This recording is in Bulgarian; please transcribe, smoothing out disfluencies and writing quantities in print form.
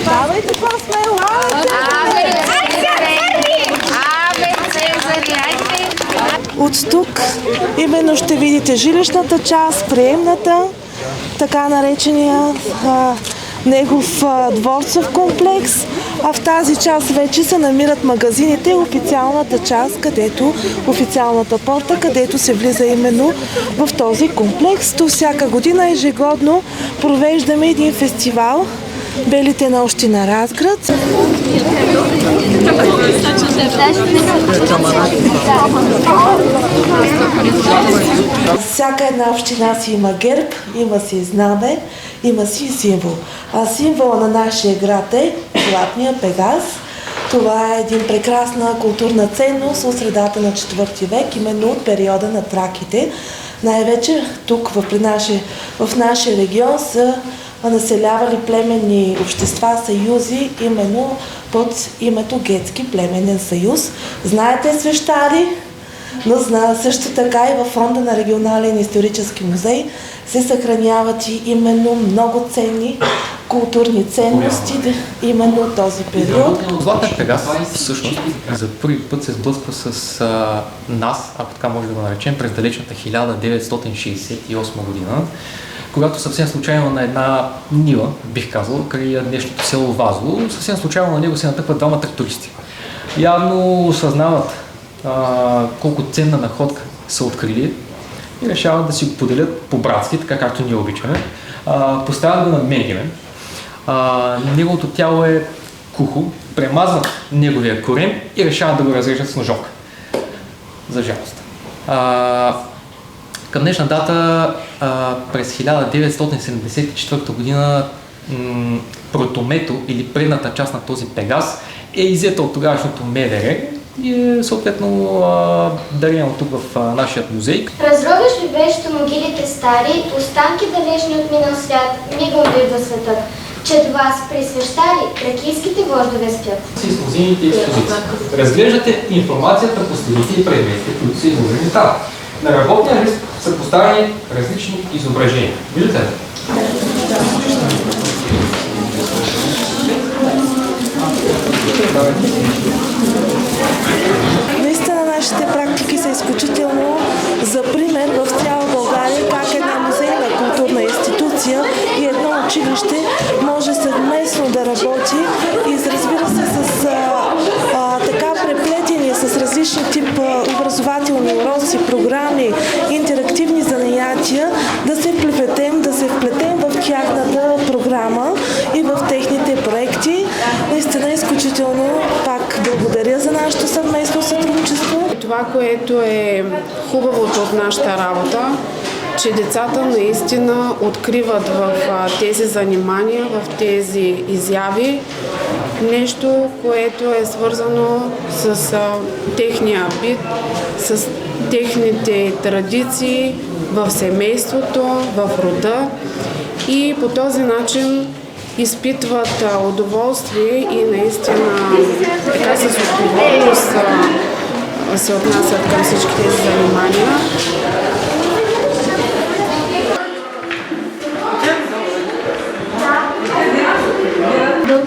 Давайте по-смело! От тук именно ще видите жилищната част, приемната, така наречения негов дворцов комплекс, а в тази част вече се намират магазините и официалната част, официалната порта, където се влиза именно в този комплекс. Тук всяка година ежегодно провеждаме един фестивал Белите нощи на Разград. Всяка една община си има герб, има си знаме, има си символ. А символа на нашия град е златния пегас. Това е един прекрасна културна ценност от средата на 4 век, именно от периода на траките. Най-вече тук в нашия регион са населявали племенни общества, съюзи, именно под името Гетски племенен съюз. Знаете свещари, но също така и във фонда на Регионален исторически музей се съхраняват и именно много ценни културни ценности, именно от този период. Златният пегас всъщност за първи път се сблъсква с нас, ако така може да го наречем, през далечната 1968 година, когато съвсем случайно на една нива, бих казал, край днешното село Вазово, съвсем случайно на него се натъкват двама трактористи. Явно осъзнават колко ценна находка са открили и решават да си го поделят по-братски, така както ние обичаме. Поставят го на мегемен. Неговото тяло е кухо, премазват неговия корем и решават да го разрежат с ножовка. За жалост. Към днешна дата, през 1974 година, протомето или предната част на този пегас е иззета от тогавашното МВР и е съответно дарено тук в нашия музей. Разровиш ли вещо могилите стари, останки далечни от минал свят, мигом вижда светът, че до вас при свещари тракийските вождове спят. С изложените експозиции. Разглеждате информацията по следите и предметите, които са изложени там. На работния лист са поставени различни изображения. Виждате ли? Наистина нашите практики са изключително за пример в цяла България как една музейна културна институция и едно училище може съвместно да работи и разбира се с така преплетени с различни тип образователни уроци, програми, интерактивни занятия да се вплетем в тяхната програма и в техните проекти. Наистина изключително пак благодаря за нашето съвместно сътрудничество. Това, което е хубавото от нашата работа, че децата наистина откриват в тези занимания, в тези изяви нещо, което е свързано с техния бит, с техните традиции в семейството, в рода и по този начин изпитват удоволствие и наистина така с отговорност се отнасят към всички тези занимания. Дълго